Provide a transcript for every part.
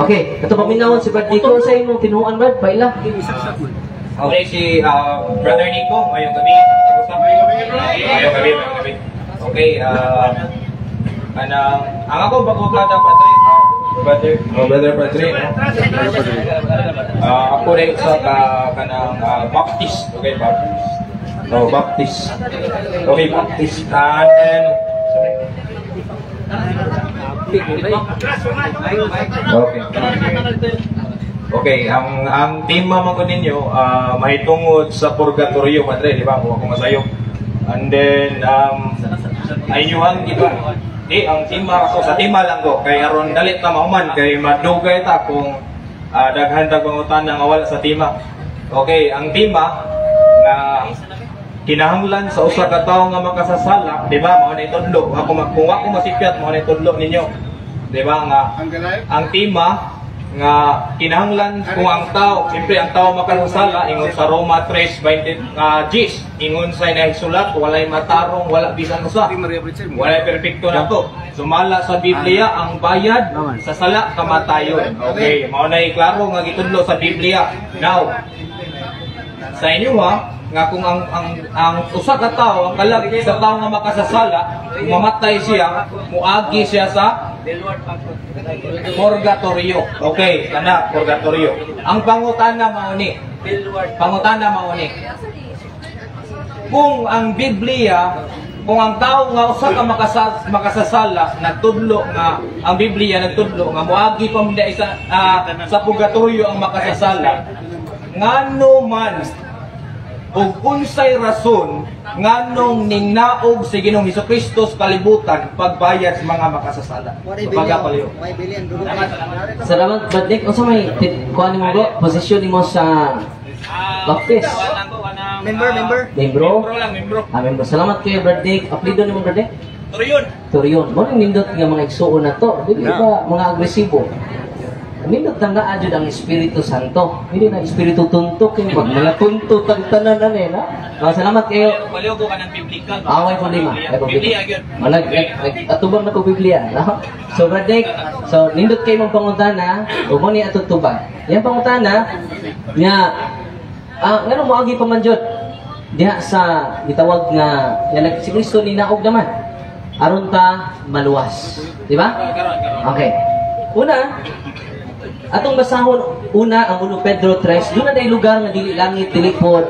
Okay, ito paminawon si Brad Nico sa imong tinuan Brad, paila. Okay, si Brother Nico, ngayong gabi. Ngayong gabi. Okay, ang ako bago kada Brother Padre, no? Ako rin sa kanang Baptist, okay, Baptist. Oh, Baptist. Okay, Baptist. And then Okay, ang tema mo ko ninyo, mahitungod sa purgatorio, Padre, di ba? Kung ako masayok. And then, ayuhan, di ba? Ang tema ko, sa tema lang ko, kay aron dalit na mahuman, kay madugay ta kung daghan pangutan nga wala sa tema. Okay, ang tema na kinahanglan sa usa ka tawo nga makasasala, di ba? Mao na itudlo. Kung ako masipyat, mao na itudlo ninyo. Di ba nga ang tema nga kinahanglan kung ang tao, siyempre ang tao makasasala ingon sa Roma 3:20 Gis, ingon sa nahisulat, walay matarong, wala bisan usa, walay perpekto na to. Sumala sa Biblia ang bayad sa sala kamatayon. Okay, mao na iklaro nga gitudlo sa Biblia. Now, sa inyo nga kung ang usa ka tawo, ang kalag sa tawo nga makasasala, mamatay siya, muagi siya sa purgatorio. Okay, kana purgatorio. Ang pangutana mao ni. Kung ang Biblia, kung ang tao nga usa ka makasasala nagtudlo nga ang Biblia nagtudlo nga moagi pa mo sa purgatorio ang makasasala, ngano man ug unsay rason nganong ningnaog si Ginoong Hesukristo sa kalibutan pagbayad sa mga makasasala. Pagapaliw. Salamat Brad Nick. Unsa may kuan nimo bro? Posisyon nimo sa Baptist? Member. Membro. Membro. Salamat kayo Brad Nick. Apelido nimo Brad Nick? Turion. Mo nindot nga mga igsuon na to. Dili ba mga agresibo? Nindot na nga adjud ang Espiritu Santo. Hindi na Espiritu tuntok yung pag mga tuntok ang tanan na. Salamat kayo. Paliw ko ka ng Biblia. Away po lima. Biblia gyud. Atubang na ko Biblia. No? So Brad Nick, so nindot kayo mong pangutana, o mo ni atutubag. Yang pangutana nga ngano mo agi pamanjot diha sa gitawag nga si Kristo ni naog naman. Aron ta maluwas. Di ba? Okay. Una, atong basahon una ang 1 Pedro 3, doon na day lugar nga dili langit, dili po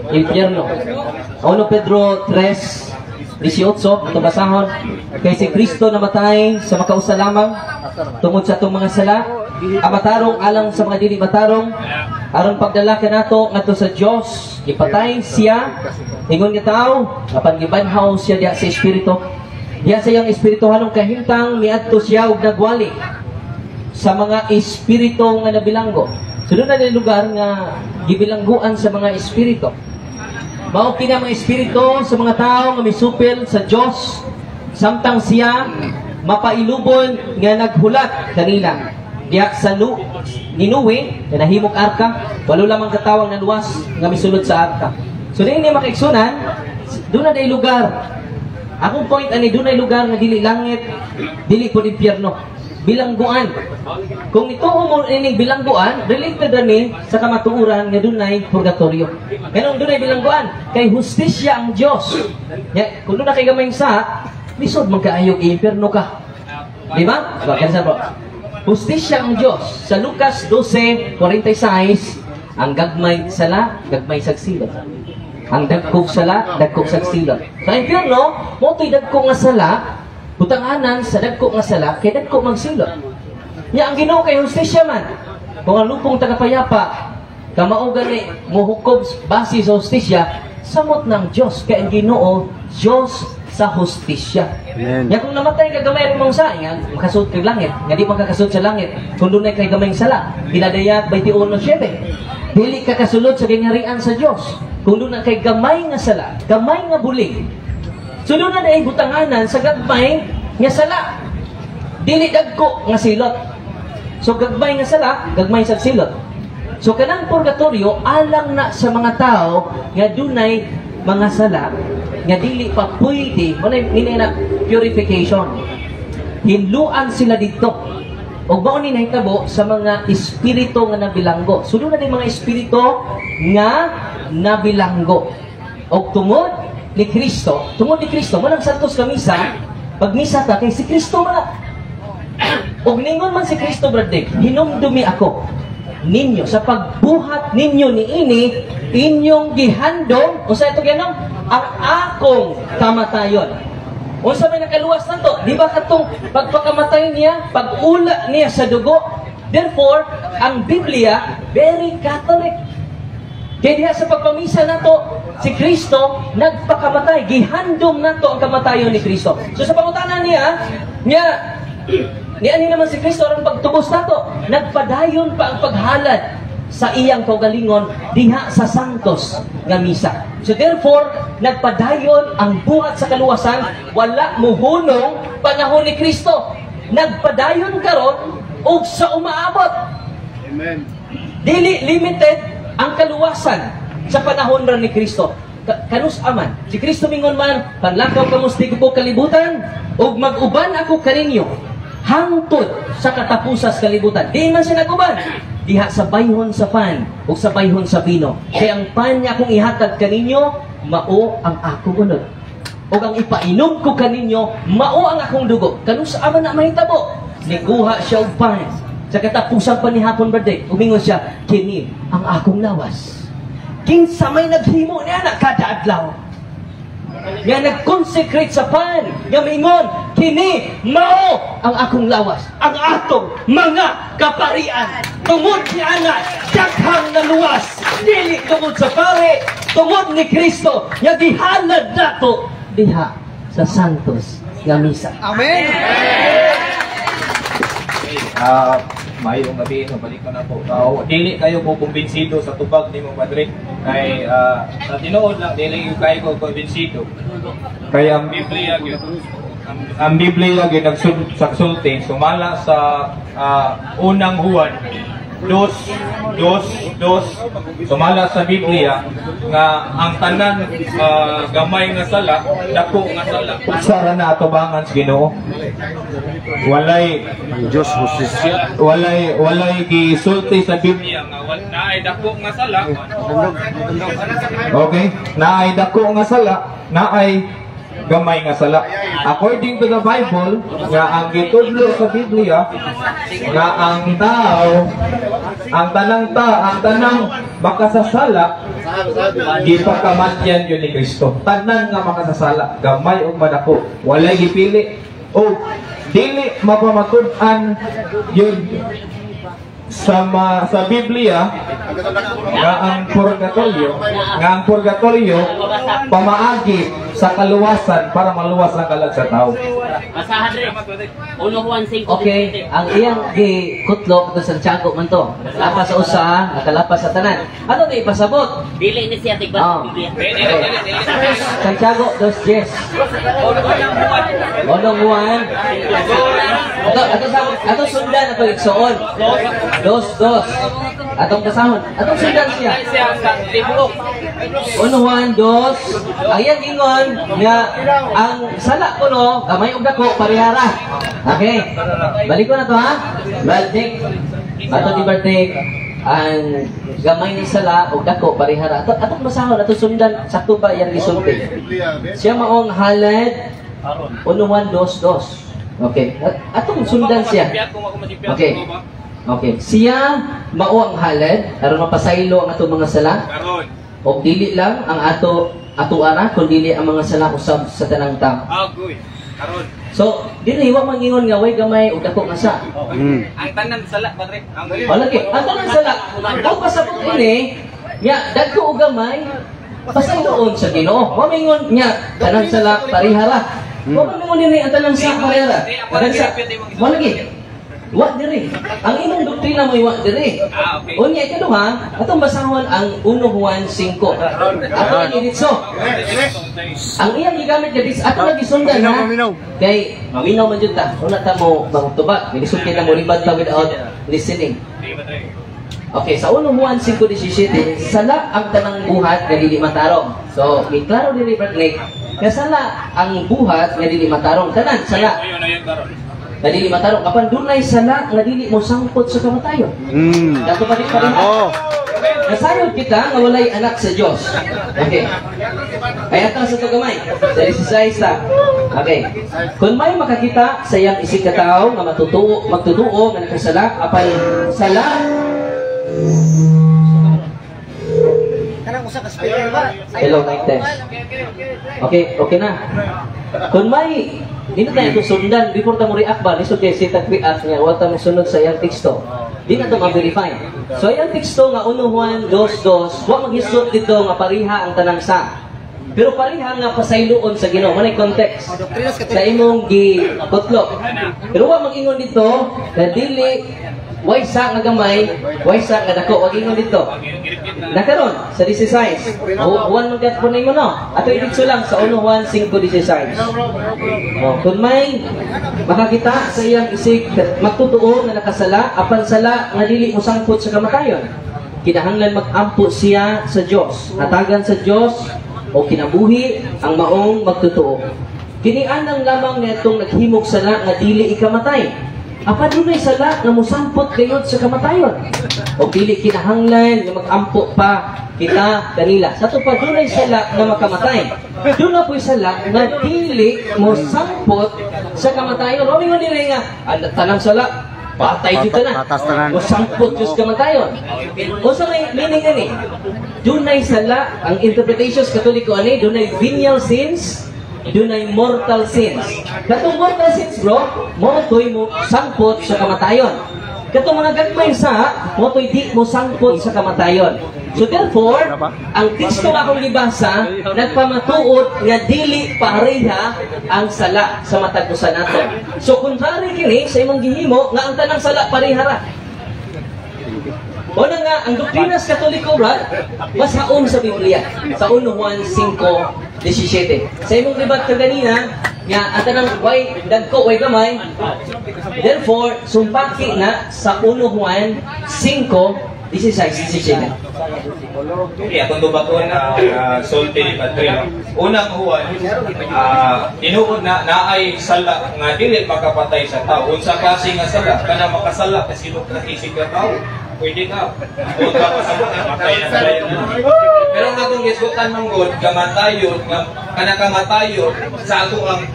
impyerno. 1 Pedro 3:18, ito basahon, kay si Kristo namatay sa makausa lamang tungod sa atong mga sala, amatarong alang sa mga dili matarong, aron pagdala kanato ngadto sa Dios. Ipatay siya ingon nga tao, apan gibanhaw siya diha sa espiritu. Diha sa iyang espiritu hanong kahimtang miadto siya og nagwali sa mga espiritu nga nabilanggo. So doon na lugar nga gibilangguan sa mga espiritu. Mao kina mga espiritu sa mga tao nga misupil sa Dios samtang siya mapailubon nga naghulat kanila. Diya sa Ninuwe na nahimok arka, walo lamang katawang naluwas nga misulod sa arka. So din ni makaigsunan, doon na day lugar. Akong point ani doon na lugar nga dili langit, dili po impyerno. Bilangguan. Kung ito mo ining bilangguan, related ani sa kamatuuran nga dunay purgatorio. Kanang dunay bilangguan, kay hustisya ang Dios. Kung doon na kay gamay sa, lisod magkaayog impyerno ka. Di ba? Kansa bro. Hustisya ang Dios. Sa Lucas 12:46, ang gagmay sala, gagmay sagsilot. Ang dagkog sala, dagkog sagsilot. Sa impyerno, mo to'y dagkog nga sala, butanganan sa dagko nga sala kay dagko magsilot. Ya ang Ginoo kay hustisya man. Kung ang lupong tagapayapa kamao gani mohukom base sa hustisya, samot ng Dios kay ang Ginoo Dios sa hustisya. Ya kung namatay ka gamay mong sa nga makasud kay langit, nga di magkakasud sa langit. Kung dunay kay gamay sala, Hiladayat 21:7. Dili ka kasulod sa gingharian sa Dios. Kung dunay kay gamay nga sala, gamay nga bulig. So doon na ay butanganan sa gagmay nga sala. Dili dagko nga silot. So gagmay nga sala, gagmay sa silot. So kanang purgatorio alang na sa mga tao nga dunay mga sala nga dili pa pwede, manay na purification. Hinluan sila dito. O mao ni nahitabo sa mga espiritu nga nabilanggo. Sulo na ni mga espiritu nga nabilanggo. O tungod ni Kristo, walang santos ka misa, pag misa ta kay si Kristo man. Og ningon man si Kristo brother, hinumdumi ako ninyo sa pagbuhat ninyo niini inyong gihandom usa ito ganong ang akong kamatayon. Unsa may nakaluwas nanto? Di ba katong pagpakamatay niya, pag-ula niya sa dugo? Therefore, ang Biblia very Catholic. Kaya diha sa pagpamisa nato, si Kristo nagpakamatay, gihandom nato ang kamatayon ni Kristo. So sa pangutanan niya ani naman si Kristo ang pagtubos nato, nagpadayon pa ang paghalad sa iyang kaugalingon diha sa santos nga misa. So therefore, nagpadayon ang buhat sa kaluwasan, wala muhunong panahon ni Kristo. Nagpadayon karon og sa umaabot. Amen. Dili limited ang kaluwasan sa panahon ra ni Kristo. Kanus aman. Si Kristo mingon man, panlakaw kamusti ko kalibutan ug mag-uban ako kaninyo hangtod sa katapusas kalibutan. Di man siya nag-uban. Diha sa bayhon sa pan o sa bayhon sa vino. Kaya ang pan niya akong ihatag kaninyo, mao ang akong unod. O ang ipainom ko kaninyo, mao ang akong dugo. Kanus aman na mahitabo. Niguha siya og pan. Sa katapusang panihapon birthday, umingon siya, kini ang akong lawas. Kinsa may naghimo niya na kada adlaw. Nga nag-consecrate sa pan, nga mingon, kini mao ang akong lawas, ang atong mga kaparian. Tungod ni ana, daghang na luwas, dili tungod sa pare, tungod ni Kristo, nga gihalad nato diha sa santos nga misa. Amen. Mayong gabi, balik ko na po. Dili kayo po kumbinsido sa tubag ni mong Padre. Kay sa tinuod lang, dili kayo ko kumbinsido. Kaya ang Biblia gyud nagsulti sumala sa unang Juan 2:2 sumala sa Biblia nga ang tanan gamay nga sala, dako nga sala. Sara na atubangan sa Ginoo. Walay Diyos hustisya. walay gisulti sa Biblia nga naay dako nga sala. Okay, naay dako nga sala, naay gamay nga sala. According to the Bible, nga ang gitudlo sa Biblia nga ang tao, ang tanang makasasala gipakamatyan yun ni Kristo. Tanan nga makasasala, gamay o madako, walay gipili o dili mapamatud-an yun sa Biblia nga ang purgatorio pamaagi sa kaluwasan para maluwas ang kalag sa tao. Basahan rin. Uno Juan 5. Okay, ang iyang gikutlo ito sa Santiago man to. Lapas sa usa, nakalapas sa tanan. Ano na ipasabot? Dili ni siya tigbas Biblia. Santiago 2:10. Unong Juan. Ato sundan ato igsoon. 2:2. Atong kasahon. Atong sundan siya. Unong Juan 2. Ang iyang ingon nga ang sala ko no, kamay og dako parihara. Okay. Balik ko na to ha. Baltic. Ato di Baltic. Ang gamay ni sala og dako parihara. Atong basahon ato sundan sakto ba yang gisulti. Siya maong halad. Unong Juan 2:2. Okay. Atong sundan siya. Okay. Okay. Siya mao ang halad aron mapasaylo ang ato mga sala. O dili lang ang ato ara kundi ang mga sala usab sa tanang tao. Karon. So, dili wa mangingon nga way gamay ug dako nga sa. Ang tanan sala Padre. Wala kay ang tanang sala. Ang pasabot ini nya dagko ug gamay pasayloon sa Ginoo. Wa mingon nya tanang sala parihara. Wa mingon ini ang tanang sa parihara. Tanang sa. Wala kay wa diri. Ang imong doktrina mo wa diri. Okay. Unya ikaduha, atong basahon ang 1 Juan 5. Ato ni ditso. Ang iyang gigamit nga dis ato lagi sundan ha. Kay maminaw man jud ta. Una ta mo magtubag, gisulti na mo ribad ta without listening. Okay, sa 1 Juan 5:17, sala ang tanang buhat nga dili matarong. So, may klaro diri Brother Nick, nga sala ang buhat nga dili matarong. Tanan sala. nga dili matarong apan dunay sala nga dili mo sangpot sa kamatayon. Dato pa rin. Nasayod kita nga walay anak sa Dios. Okay. Kaya ta sa gamay. Dari sa isa. Okay. Kung may makakita sa iyang isig ka tao nga magtutuo nga nakasala apan sala hello, mic test. Okay na. Kung may dito tayo ito sundan before ta mo react ba lisod kay sita react nga wala ta mo sunod sa iyang teksto. Di na ito ma-verify. So, iyang teksto nga 1 Juan 2:2, huwag maghisot dito nga pariha ang tanang sa. Pero pariha nga pasayloon sa Ginoo. Manay context sa imong gikutlok. Pero huwag mag-ingon dito na dili waysa nga gamay, waysa nga dako. Huwag ingon dito. Nakaroon sa 16. Juan magkat po na mo no. Ato ibigso lang sa 1 Juan 5:16. Kung may makakita sa iyang isig magtutuo na nakasala, apan sala nga dili mo sangpot sa kamatayon. Kinahanglan mag-ampo siya sa Dios. Hatagan sa Dios o kinabuhi ang maong magtutuo. Kinianang lamang netong naghimog sala nga dili ikamatay. Apan dunay sala nga mosampot gayud sa kamatayon. O dili kinahanglan nga mag-ampo pa kita kanila. Sa to pa dunay sala nga makamatay. Doon na po'y sala nga dili mosampot sa kamatayon. Romi mo nila nga, tanang sala, patay dito na. Mosampot Diyos kamatayon. O sa may meaning gani, dunay sala, ang interpretations katoliko ani, dunay venial sins, dunay mortal sins. Katong mortal sins, bro, mo to'y mo sangpot sa kamatayon. Katong mga gagmay sa, mo to'y di mo sangpot sa kamatayon. So therefore, ang teksto nga akong libasa, nagpamatuod nga dili pareha ang sala sa matagusan nato. So kunwari kini sa imong gihimo, nga ang tanang sala parehara. O na nga, ang doktrinas katoliko, brad, mas haon sa Biblia. Sa 1 Juan 5:17. Sa imong libat ka ganina, nga ang tanang way dagko way gamay. Therefore, sumpaki na sa 1 Juan 5:16. Okay, atong dubaton na sulti ni Padre. Unang Juan, tinuod na naay sala nga dili makapatay sa tao. Unsa klase nga sala? Kana makasala kasi nakisig ka tao. Pwede ka. O tapos matay na sala yun. Pero ang atong gisgutan ng God, kamatayon, kanakamatayot sa ato ang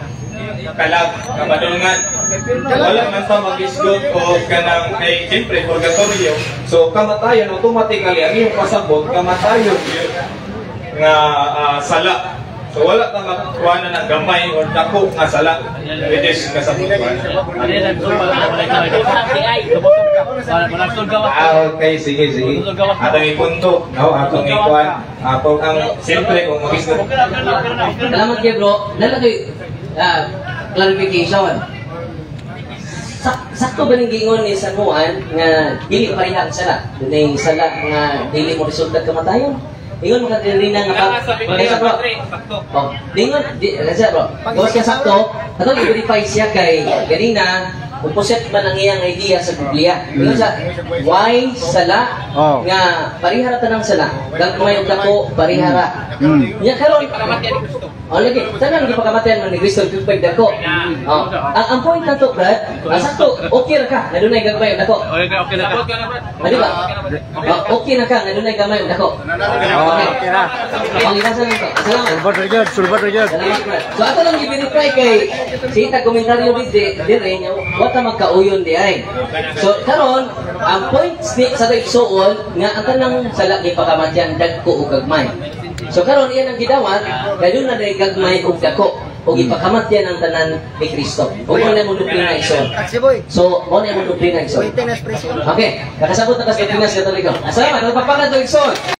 kalag, kamadulngan. Wala man pa mag-isgot o kanang kay siyempre purgatorio. So kamatayon automatically ang iyong pasabot kamatayon yun nga sala. So wala kang makuha na ng gamay o dako nga sala. It is kasabutan. Okay, sige. Atong ipunto, no? Atong ikuan, atong ang siyempre kung mag-isgot. Salamat kayo, bro. Lalagay clarification. Sakto ba ning gingon ni San Juan nga dili pareha ang sala? Dunay sala nga dili mo resulta kamatayon. Ingon mga dirina nga kaysa bro. Oh, ingon kaysa bro. Gawas ka sakto, katong i-verify siya kay ganina opposite man ang iyang idea sa Biblia. Ingon sa why sala nga parihara tanang sala. Gagmay og dako parihara. Nya karon oh, lagi, tanang di pagkamatayan man ni Kristo tupag dako. Oh, ang point na to, Brad, sakto, okay ra ka, nadunay gagmay dako. Okay na ka. Di ba? Okay na ka, nadunay gamay dako. Okay ra. Ang inasan nito. Salamat. Sulbat rigid. Salamat, Brad. So ato lang i-verify kay sita komentaryo dire nya wata magkauyon di ay. So karon, ang point sa igsuon nga ang tanang sala ni pagkamatayan dagko ug gagmay. So karon iyan ang gidawat, kay na day gagmay ug dako ug ipakamatyan ang tanan ni Kristo. Ug mo na mo doktrina igsoon. So mo na mo doktrina igsoon. Okay, nakasabot na kas doktrina sa Katoliko. Salamat, nagpapakad og igsoon.